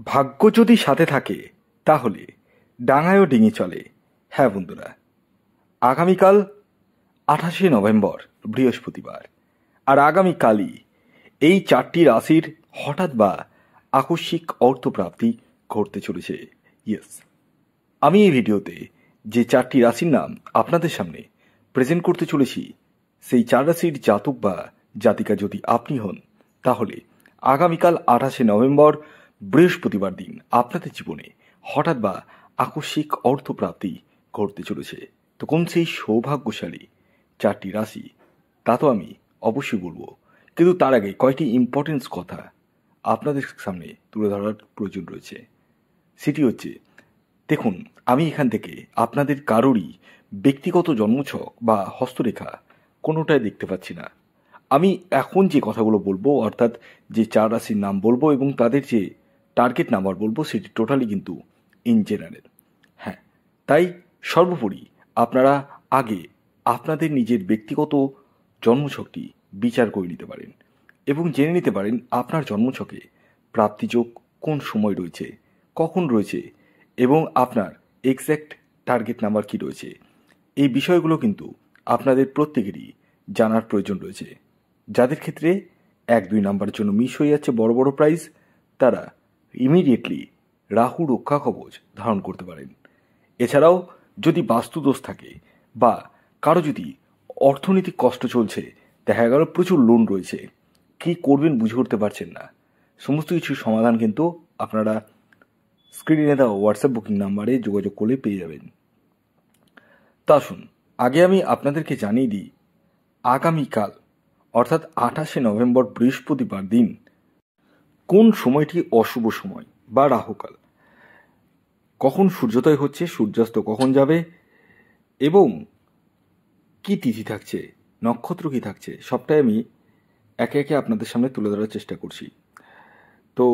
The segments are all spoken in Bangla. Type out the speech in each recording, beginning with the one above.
ভাগ্য যদি সাথে থাকে তাহলে ডাঙায়ও ডিঙি চলে। হ্যাঁ বন্ধুরা, আগামীকাল 28শে নভেম্বর বৃহস্পতিবার, আর আগামীকালই এই চারটি রাশির হঠাৎ বা আকস্মিক অর্থপ্রাপ্তি ঘটতে চলেছে। ইয়েস, আমি এই ভিডিওতে যে চারটি রাশির নাম আপনাদের সামনে প্রেজেন্ট করতে চলেছি, সেই চার রাশির জাতক বা জাতিকা যদি আপনি হন, তাহলে আগামীকাল 28শে নভেম্বর বৃহস্পতিবার দিন আপনাদের জীবনে হঠাৎ বা আকস্মিক অর্থপ্রাপ্তি ঘটতে চলেছে। তো কোন সেই সৌভাগ্যশালী চারটি রাশি তা তো আমি অবশ্যই বলবো, কিন্তু তার আগে কয়েকটি ইম্পর্টেন্স কথা আপনাদের সামনে তুলে ধরার প্রয়োজন রয়েছে। সেটি হচ্ছে, দেখুন, আমি এখান থেকে আপনাদের কারোরই ব্যক্তিগত জন্মছক বা হস্তরেখা কোনোটাই দেখতে পাচ্ছি না। আমি এখন যে কথাগুলো বলবো, অর্থাৎ যে চার রাশির নাম বলবো এবং তাদের যে টার্গেট নাম্বার বলবো, সেটি টোটালি কিন্তু ইন জেনারেল। হ্যাঁ, তাই সর্বোপরি আপনারা আগে আপনাদের নিজের ব্যক্তিগত জন্মছকটি বিচার করে নিতে পারেন এবং জেনে নিতে পারেন আপনার জন্মছকে প্রাপ্তিযোগ কোন সময় রয়েছে, কখন রয়েছে এবং আপনার এক্স্যাক্ট টার্গেট নাম্বার কী রয়েছে। এই বিষয়গুলো কিন্তু আপনাদের প্রত্যেকেরই জানার প্রয়োজন রয়েছে। যাদের ক্ষেত্রে 1-2 নাম্বারের জন্য মিস হয়ে যাচ্ছে বড় বড় প্রাইজ, তারা ইমিডিয়েটলি রাহু রক্ষা কবচ ধারণ করতে পারেন। এছাড়াও যদি বাস্তুদোষ থাকে বা কারো যদি অর্থনৈতিক কষ্ট চলছে, দেখা গেল প্রচুর লোন রয়েছে, কী করবেন বুঝে উঠতে পারছেন না, সমস্ত কিছুর সমাধান কিন্তু আপনারা স্ক্রিনে দেওয়া হোয়াটসঅ্যাপ বুকিং নাম্বারে যোগাযোগ করলে পেয়ে যাবেন। তা আসুন, আগে আমি আপনাদেরকে জানিয়ে দিই আগামীকাল অর্থাৎ 28শে নভেম্বর বৃহস্পতিবার দিন কোন সময়টি অশুভ সময় বা রাহুকাল, কখন সূর্যোদয় হচ্ছে, সূর্যাস্ত কখন যাবে এবং কি তিথি থাকছে, নক্ষত্র কি থাকছে, সবটাই আমি একে একে আপনাদের সামনে তুলে ধরার চেষ্টা করছি। তো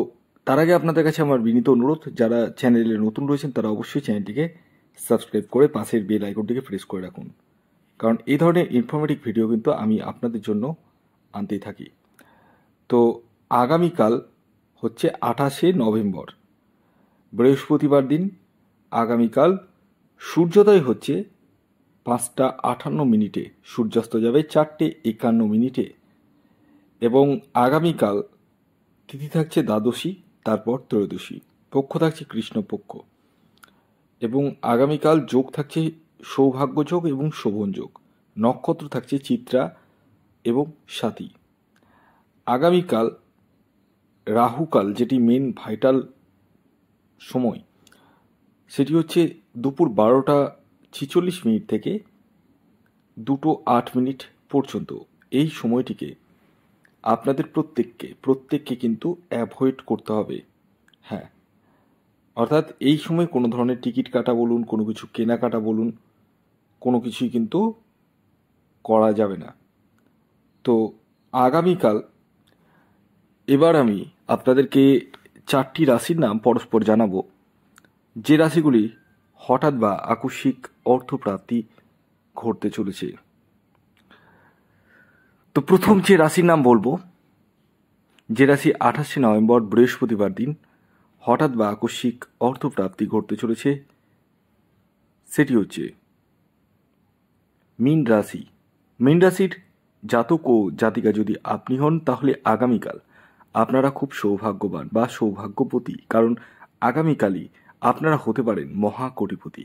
তার আগে আপনাদের কাছে আমার বিনীত অনুরোধ, যারা চ্যানেলে নতুন রয়েছেন তারা অবশ্যই চ্যানেলটিকে সাবস্ক্রাইব করে পাশের বেল আইকনটিকে প্রেস করে রাখুন, কারণ এই ধরনের ইনফরমেটিভ ভিডিও কিন্তু আমি আপনাদের জন্য আনতেই থাকি। তো আগামীকাল হচ্ছে 28শে নভেম্বর বৃহস্পতিবার দিন। আগামীকাল সূর্যোদয় হচ্ছে 5:58, সূর্যাস্ত যাবে 4:51 এবং আগামীকাল তিথি থাকছে দ্বাদশী, তারপর ত্রয়োদশী, পক্ষ থাকছে কৃষ্ণপক্ষ এবং আগামীকাল যোগ থাকছে সৌভাগ্য যোগ এবং শোভন যোগ, নক্ষত্র থাকছে চিত্রা এবং স্বাতী। আগামীকাল রাহুকাল, যেটি মেন ভাইটাল সময়, সেটি হচ্ছে দুপুর 12:46 থেকে 2:08 পর্যন্ত। এই সময়টিকে আপনাদের প্রত্যেককে কিন্তু অ্যাভয়েড করতে হবে। হ্যাঁ, অর্থাৎ এই সময় কোনো ধরনের টিকিট কাটা বলুন, কোনো কিছু কেনাকাটা বলুন, কোনো কিছুই কিন্তু করা যাবে না। তো আগামীকাল এবার আমি আপনাদেরকে চারটি রাশির নাম পরস্পর জানাবো, যে রাশিগুলি হঠাৎ বা আকস্মিক অর্থপ্রাপ্তি ঘটতে চলেছে। তো প্রথম যে রাশির নাম বলবো, যে রাশি 28শে নভেম্বর বৃহস্পতিবার দিন হঠাৎ বা আকস্মিক অর্থপ্রাপ্তি ঘটতে চলেছে, সেটি হচ্ছে মীন রাশি। মীন রাশির জাতক ও জাতিকা যদি আপনি হন, তাহলে আগামীকাল আপনারা খুব সৌভাগ্যবান বা সৌভাগ্যবতী, কারণ আগামীকালই আপনারা হতে পারেন মহাকোটিপতি।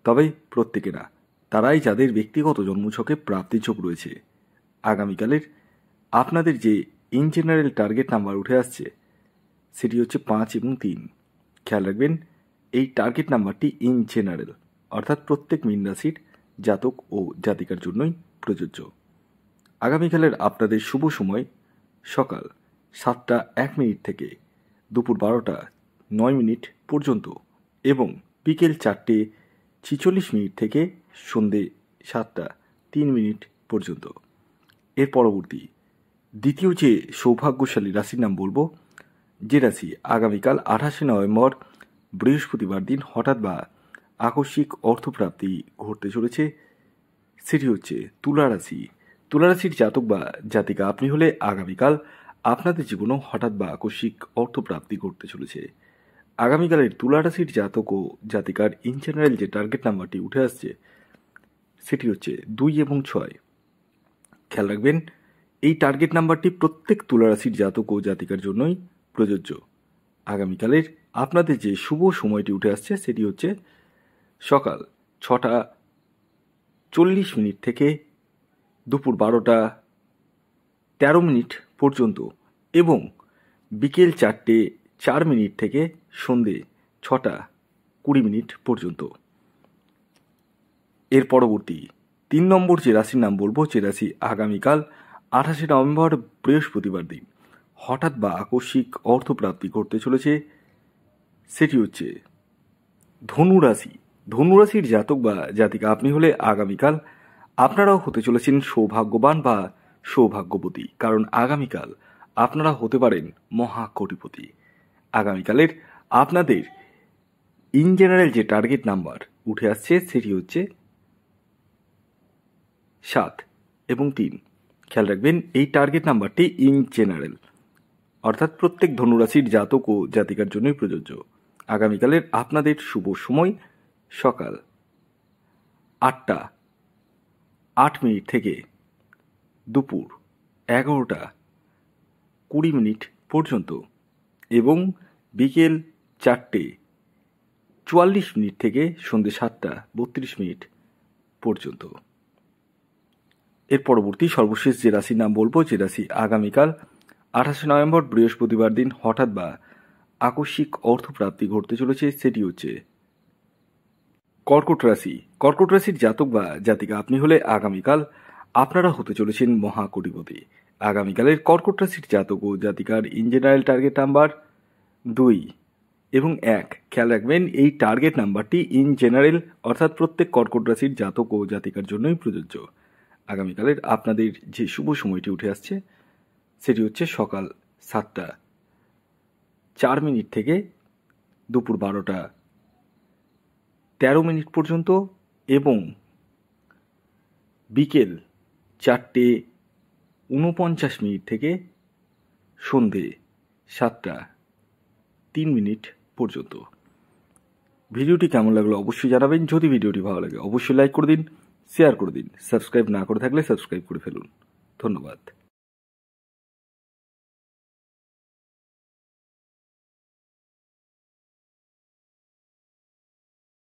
তবে প্রত্যেকে না, তারাই যাদের ব্যক্তিগত জন্মছকে প্রাপ্তিযোগ রয়েছে। আগামীকালের আপনাদের যে ইন জেনারেল টার্গেট নাম্বার উঠে আসছে, সেটি হচ্ছে 5 এবং 3। খেয়াল রাখবেন, এই টার্গেট নাম্বারটি ইন জেনারেল, অর্থাৎ প্রত্যেক মীন রাশির জাতক ও জাতিকার জন্যই প্রযোজ্য। আগামীকালের আপনাদের শুভ সময় সকাল 7:01 থেকে দুপুর 12:09 পর্যন্ত এবং বিকেল 4:46 থেকে সন্ধে 7:03 পর্যন্ত। এর পরবর্তী দ্বিতীয় যে সৌভাগ্যশালী রাশির নাম বলবো, যে রাশি আগামীকাল 28শে নভেম্বর বৃহস্পতিবার দিন হঠাৎ বা আকস্মিক অর্থপ্রাপ্তি ঘটতে চলেছে, সেটি হচ্ছে তুলা রাশি। তুলা রাশির জাতক বা জাতিকা আপনি হলে আগামীকাল আপনাদের জীবনেও হঠাৎ বা আকস্মিক অর্থপ্রাপ্তি ঘটতে চলেছে। আগামীকালের তুলা রাশির জাতক ও জাতিকার ইন জেনারেল যে টার্গেট নাম্বারটি উঠে আসছে সেটি হচ্ছে 2 এবং 6। খেয়াল রাখবেন, এই টার্গেট নাম্বারটি প্রত্যেক তুলা রাশির জাতক ও জাতিকার জন্যই প্রযোজ্য। আগামীকালের আপনাদের যে শুভ সময়টি উঠে আসছে সেটি হচ্ছে সকাল 6:40 থেকে দুপুর 12:13 পর্যন্ত এবং বিকেল 4:04 থেকে সন্ধে 6:20 পর্যন্ত। এর পরবর্তী 3 নম্বর যে রাশির নাম বলবো, যে রাশি আগামীকাল 28 নভেম্বর বৃহস্পতিবার দিন হঠাৎ বা আকস্মিক অর্থপ্রাপ্তি ঘটতে চলেছে সেটি হচ্ছে ধনুরাশি। ধনুরাশির জাতক বা জাতিকা আপনি হলে আগামীকাল আপনারাও হতে চলেছেন সৌভাগ্যবান বা সৌভাগ্যবতী, কারণ আগামীকাল আপনারা হতে পারেন মহাকোটিপতি। আগামীকালের আপনাদের ইন জেনারেল যে টার্গেট নাম্বার উঠে আসছে সেটি হচ্ছে 7 এবং 3। খেয়াল রাখবেন, এই টার্গেট নাম্বারটি ইন জেনারেল অর্থাৎ প্রত্যেক ধনুরাশির জাতক ও জাতিকার জন্যই প্রযোজ্য। আগামীকালের আপনাদের শুভ সময় সকাল 8:08 থেকে দুপুর 11:20 পর্যন্ত এবং বিকেল 4:44 থেকে সন্ধ্যে 7:32 পর্যন্ত। এর পরবর্তী সর্বশেষ যে রাশির নাম বলবো, যে রাশি আগামীকাল 28 নভেম্বর বৃহস্পতিবার দিন হঠাৎ বা আকস্মিক অর্থপ্রাপ্তি ঘটতে চলেছে সেটি হচ্ছে কর্কট রাশি। কর্কট রাশির জাতক বা জাতিকা আপনি হলে আগামীকাল আপনারা হতে চলেছেন মহাকোটিপতি। আগামীকালের কর্কট রাশির জাতক ও জাতিকার ইন জেনারেল টার্গেট নাম্বার 2 এবং 1। খেয়াল রাখবেন, এই টার্গেট নাম্বারটি ইন জেনারেল অর্থাৎ প্রত্যেক কর্কট রাশির জাতক ও জাতিকার জন্যই প্রযোজ্য। আগামীকালের আপনাদের যে শুভ সময়টি উঠে আসছে সেটি হচ্ছে সকাল 7:04 থেকে দুপুর 12:13 পর্যন্ত এবং বিকেল 4:49 থেকে সন্ধে 7:03 পর্যন্ত। ভিডিওটি কেমন লাগলো অবশ্যই জানাবেন। যদি ভিডিওটি ভালো লাগে অবশ্যই লাইক করে দিন, শেয়ার করে দিন। সাবস্ক্রাইব না করে থাকলে সাবস্ক্রাইব করে ফেলুন। ধন্যবাদ।